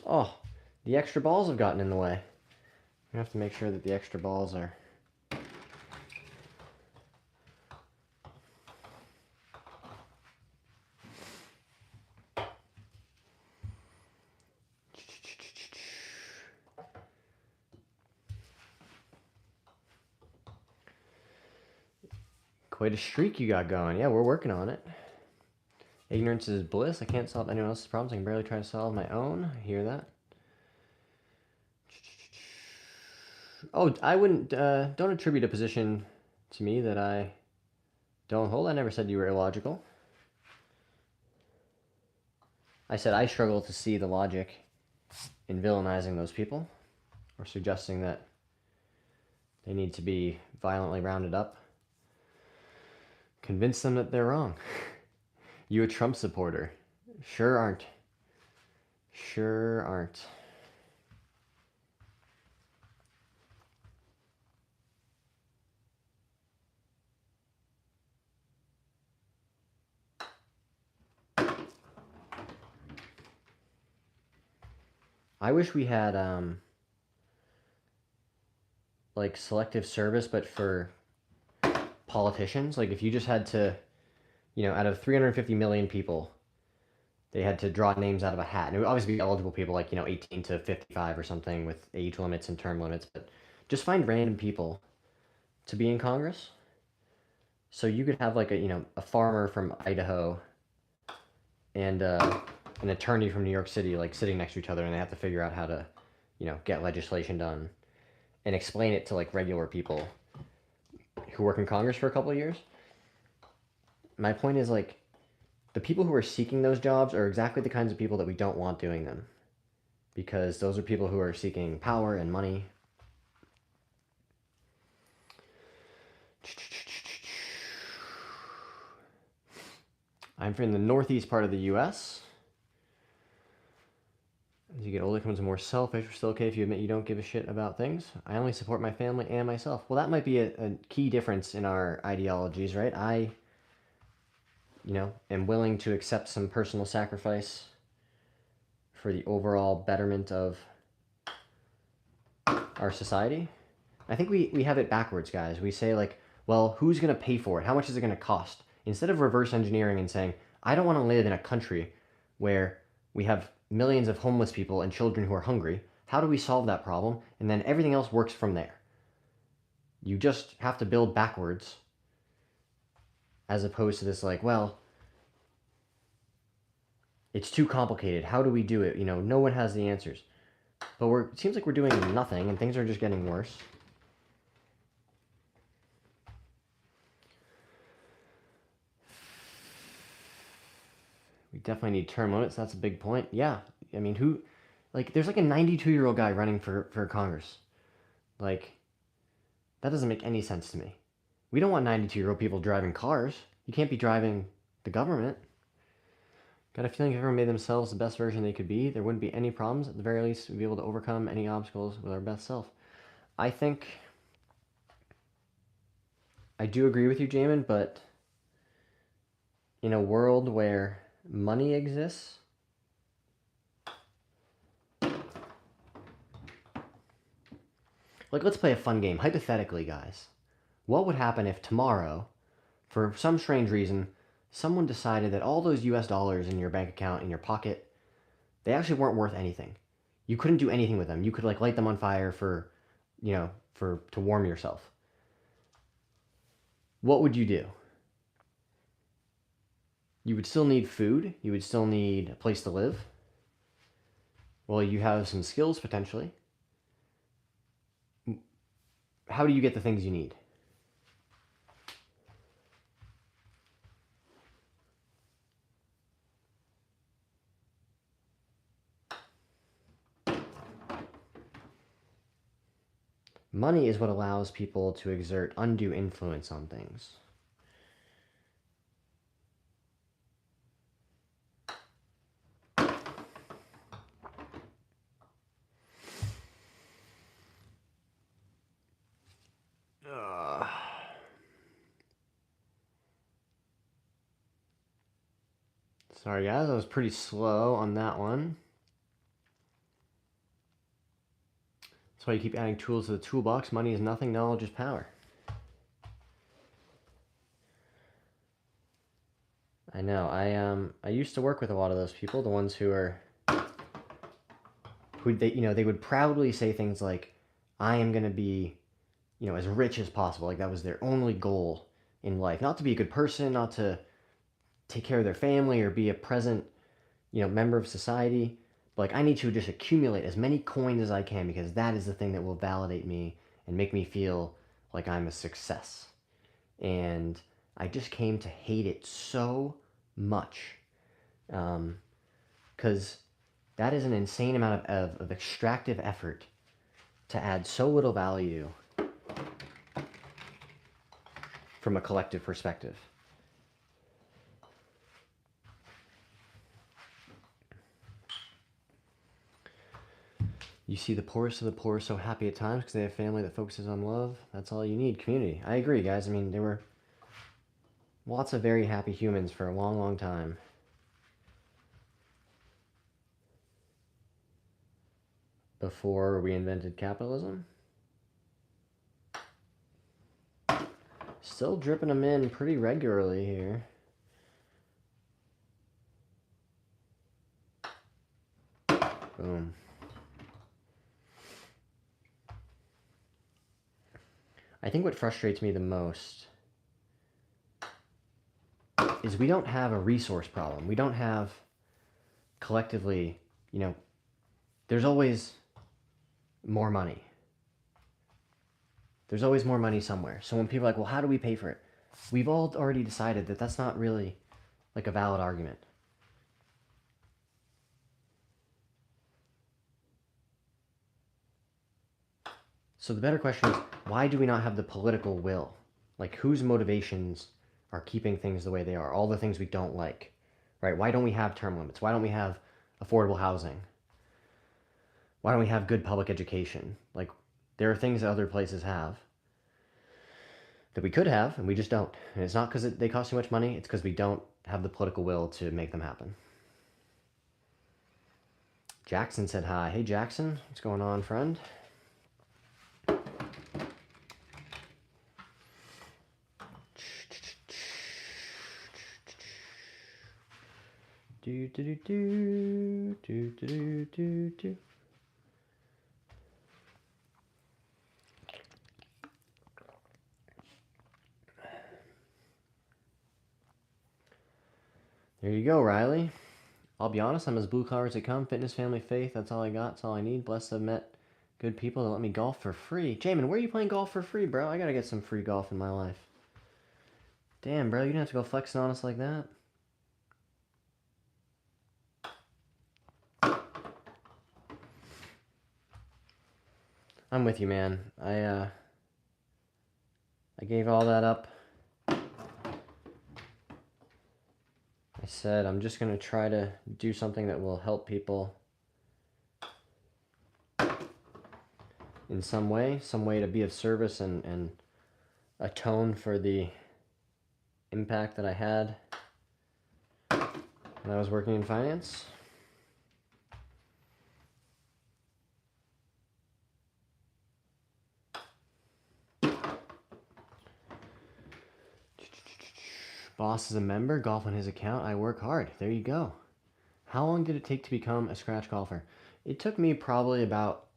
Oh, the extra balls have gotten in the way. We have to make sure that the extra balls are... Quite a streak you got going. Yeah, we're working on it. Ignorance is bliss. I can't solve anyone else's problems. I can barely try to solve my own. I hear that. Oh, I wouldn't... don't attribute a position to me that I don't hold. I never said you were illogical. I said I struggle to see the logic in villainizing those people, or suggesting that they need to be violently rounded up. Convince them that they're wrong. You a Trump supporter? Sure aren't. Sure aren't. I wish we had like selective service, but for politicians. Like if you just had to, you know, out of 350 million people, they had to draw names out of a hat. And it would obviously be eligible people like, you know, 18 to 55 or something with age limits and term limits. But just find random people to be in Congress. So you could have like a farmer from Idaho and an attorney from New York City like sitting next to each other, and they have to figure out how to, get legislation done and explain it to like regular people who work in Congress for a couple of years. My point is like the people who are seeking those jobs are exactly the kinds of people that we don't want doing them, because those are people who are seeking power and money. I'm from the northeast part of the U.S. As you get older, it becomes more selfish. We're still okay if you admit you don't give a shit about things. I only support my family and myself. Well, that might be a key difference in our ideologies, right? I, am willing to accept some personal sacrifice for the overall betterment of our society. I think we have it backwards, guys. We say like, well, who's going to pay for it? How much is it going to cost? Instead of reverse engineering and saying, I don't want to live in a country where we have millions of homeless people and children who are hungry. How do we solve that problem? And then everything else works from there. You just have to build backwards, as opposed to this like, well, it's too complicated. How do we do it? No one has the answers. But it seems like we're doing nothing and things are just getting worse. We definitely need term limits. That's a big point. Yeah. I mean, there's like a 92-year-old guy running for Congress. Like, that doesn't make any sense to me. We don't want 92-year-old people driving cars. You can't be driving the government. Got a feeling if everyone made themselves the best version they could be, there wouldn't be any problems. At the very least, we'd be able to overcome any obstacles with our best self. I think I do agree with you, Jamin, but in a world where money exists, like, let's play a fun game. Hypothetically, guys, what would happen if tomorrow, for some strange reason, someone decided that all those US dollars in your bank account, in your pocket, they actually weren't worth anything? You couldn't do anything with them. You could like light them on fire to warm yourself. What would you do? You would still need food. You would still need a place to live. Well, you have some skills potentially. How do you get the things you need? Money is what allows people to exert undue influence on things. Sorry guys, I was pretty slow on that one. That's why you keep adding tools to the toolbox. Money is nothing, knowledge is power. I know. I used to work with a lot of those people, the ones who they would proudly say things like, I am going to be, as rich as possible. Like that was their only goal in life. Not to be a good person, not to take care of their family or be a present, member of society. But like I need to just accumulate as many coins as I can because that is the thing that will validate me and make me feel like I'm a success. And I just came to hate it so much. Because that is an insane amount of extractive effort to add so little value from a collective perspective. You see the poorest of the poor so happy at times because they have family that focuses on love. That's all you need. Community. I agree, guys. I mean, there were lots of very happy humans for a long, long time. Before we invented capitalism. Still dripping them in pretty regularly here. Boom. I think what frustrates me the most is we don't have a resource problem. We don't have collectively, you know, there's always more money. There's always more money somewhere. So when people are like, well, how do we pay for it? We've all already decided that that's not really like a valid argument. So the better question is, why do we not have the political will? Like, whose motivations are keeping things the way they are? All the things we don't like, right? Why don't we have term limits? Why don't we have affordable housing? Why don't we have good public education? Like, there are things that other places have that we could have, and we just don't. And it's not because they cost too much money. It's because we don't have the political will to make them happen. Jackson said hi. Hey, Jackson. What's going on, friend? Do, do, do, do, do, do, do, do. There you go, Riley. I'll be honest, I'm as blue collar as they come. Fitness, family, faith, that's all I got. That's all I need. Blessed to have met good people that let me golf for free. Jamin, where are you playing golf for free, bro? I gotta get some free golf in my life. Damn, bro, you didn't have to go flexing on us like that. I'm with you, man. I gave all that up. I said I'm just going to try to do something that will help people in some way to be of service and atone for the impact that I had when I was working in finance. Boss is a member, golf on his account, I work hard. There you go. How long did it take to become a scratch golfer? It took me probably about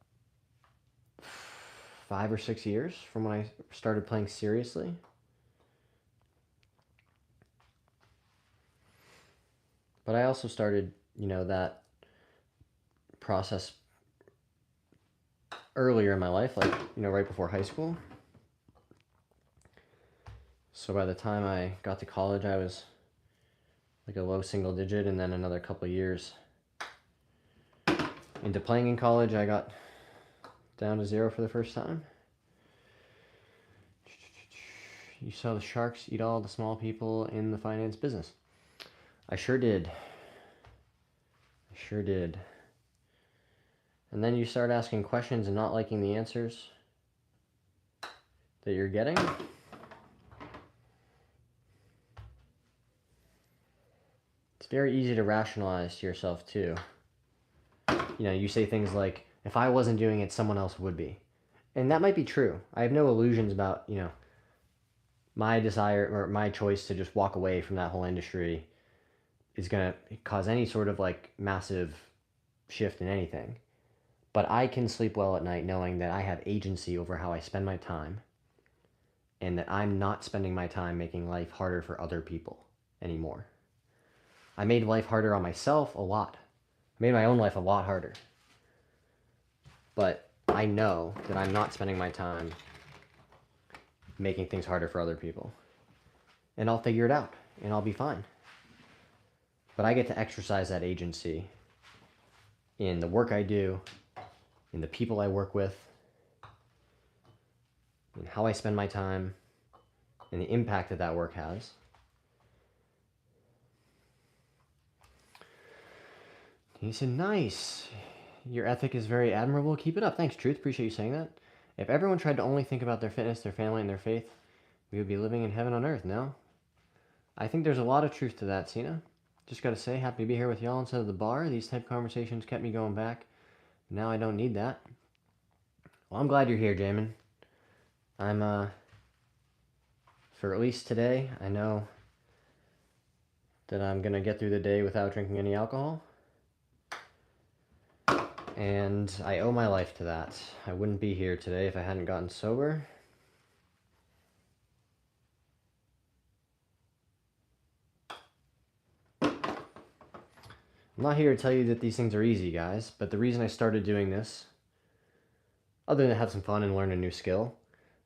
5 or 6 years from when I started playing seriously. But I also started, that process earlier in my life, like, right before high school. So by the time I got to college, I was like a low single digit, and then another couple of years into playing in college, I got down to 0 for the first time. You saw the sharks eat all the small people in the finance business. I sure did. And then you start asking questions and not liking the answers that you're getting. It's very easy to rationalize to yourself too. You say things like, if I wasn't doing it, someone else would be. And that might be true. I have no illusions about, my desire or my choice to just walk away from that whole industry is going to cause any sort of like massive shift in anything. But I can sleep well at night knowing that I have agency over how I spend my time, and that I'm not spending my time making life harder for other people anymore. I made life harder on myself a lot. I made my own life a lot harder. But I know that I'm not spending my time making things harder for other people. And I'll figure it out, and I'll be fine. But I get to exercise that agency in the work I do, in the people I work with, in how I spend my time, and the impact that that work has. He said, nice. Your ethic is very admirable. Keep it up. Thanks, Truth. Appreciate you saying that. If everyone tried to only think about their fitness, their family, and their faith, we would be living in heaven on earth, no? I think there's a lot of truth to that, Cena. Just gotta say, happy to be here with y'all instead of the bar. These type of conversations kept me going back. Now I don't need that. Well, I'm glad you're here, Jamin. I'm, for at least today, I know that I'm gonna get through the day without drinking any alcohol. And I owe my life to that. I wouldn't be here today if I hadn't gotten sober. I'm not here to tell you that these things are easy, guys, but the reason I started doing this, other than have some fun and learn a new skill,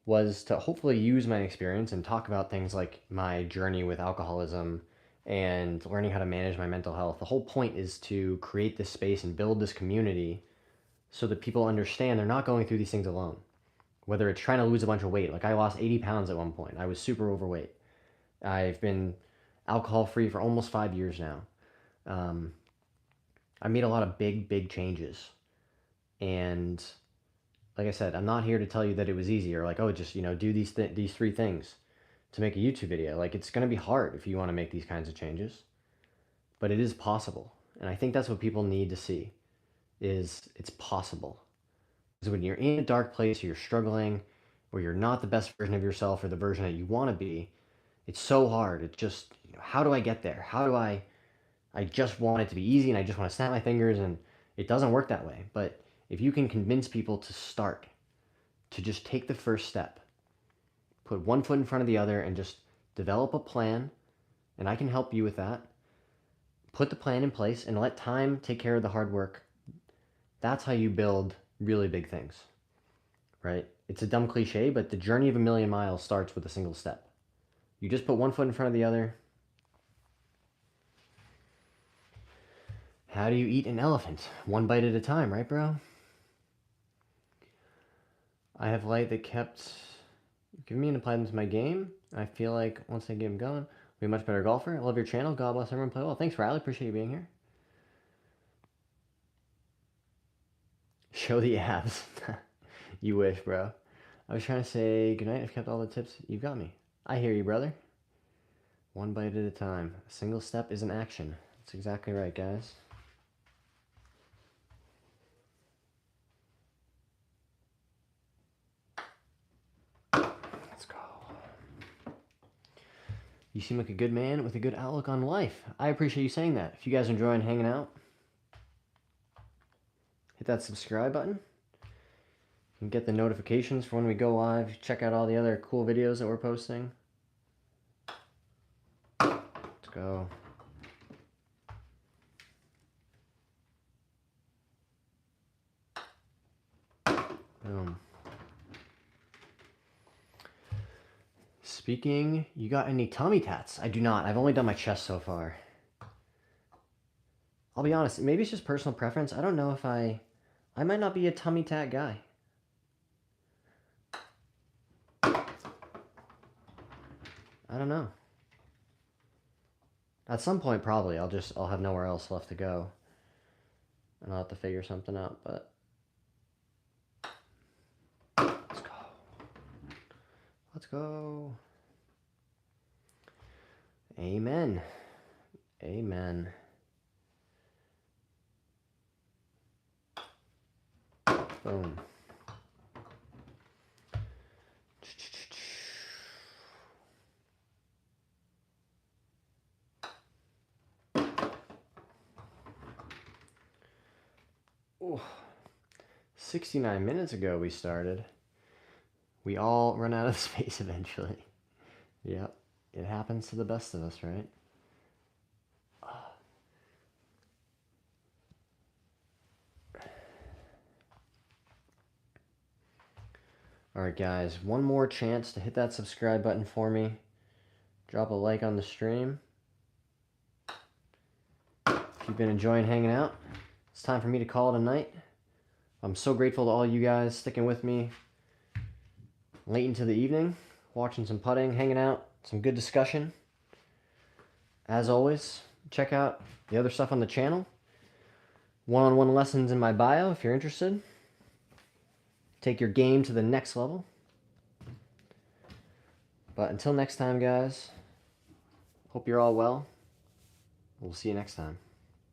was to hopefully use my experience and talk about things like my journey with alcoholism and learning how to manage my mental health. The whole point is to create this space and build this community so that people understand they're not going through these things alone. Whether it's trying to lose a bunch of weight, like I lost 80 pounds at one point. I was super overweight. I've been alcohol-free for almost 5 years now. I made a lot of big changes. And like I said, I'm not here to tell you that it was easy or like, oh, just, do these 3 things to make a YouTube video. Like, it's going to be hard if you want to make these kinds of changes, but it is possible. And I think that's what people need to see, is it's possible. Because when you're in a dark place, or you're struggling, or you're not the best version of yourself or the version that you want to be, it's so hard. It's just, how do I get there? How do I just want it to be easy and I just want to snap my fingers, and it doesn't work that way. But if you can convince people to start, to just take the first step, put one foot in front of the other and just develop a plan, and I can help you with that. Put the plan in place and let time take care of the hard work. That's how you build really big things, right? It's a dumb cliche, but the journey of a million miles starts with a single step. You just put one foot in front of the other. How do you eat an elephant? One bite at a time, right, bro? I have light that kept giving me and applied them to my game. I feel like once I get them going, I'll be a much better golfer. I love your channel. God bless everyone. Play well. Thanks, Riley. Appreciate you being here. Show the abs. You wish, bro. I was trying to say goodnight. I've kept all the tips. You got me. I hear you, brother. One bite at a time. A single step is an action. That's exactly right, guys. Let's go. You seem like a good man with a good outlook on life. I appreciate you saying that. If you guys are enjoying hanging out, hit that subscribe button. You can get the notifications for when we go live. Check out all the other cool videos that we're posting. Let's go. Boom. Speaking, you got any tummy tats? I do not. I've only done my chest so far. I'll be honest, maybe it's just personal preference. I don't know if I might not be a tummy tat guy. I don't know. At some point, probably, I'll have nowhere else left to go. And I'll have to figure something out, but... Let's go. Let's go. Amen. Amen. Boom. Ooh. 69 minutes ago we started. We all run out of space eventually. Yep. It happens to the best of us, right? Alright guys, one more chance to hit that subscribe button for me. Drop a like on the stream. If you've been enjoying hanging out, it's time for me to call it a night. I'm so grateful to all you guys sticking with me late into the evening, watching some putting, hanging out, some good discussion. As always, check out the other stuff on the channel. One-on-one lessons in my bio if you're interested. Take your game to the next level. But until next time, guys, hope you're all well. We'll see you next time.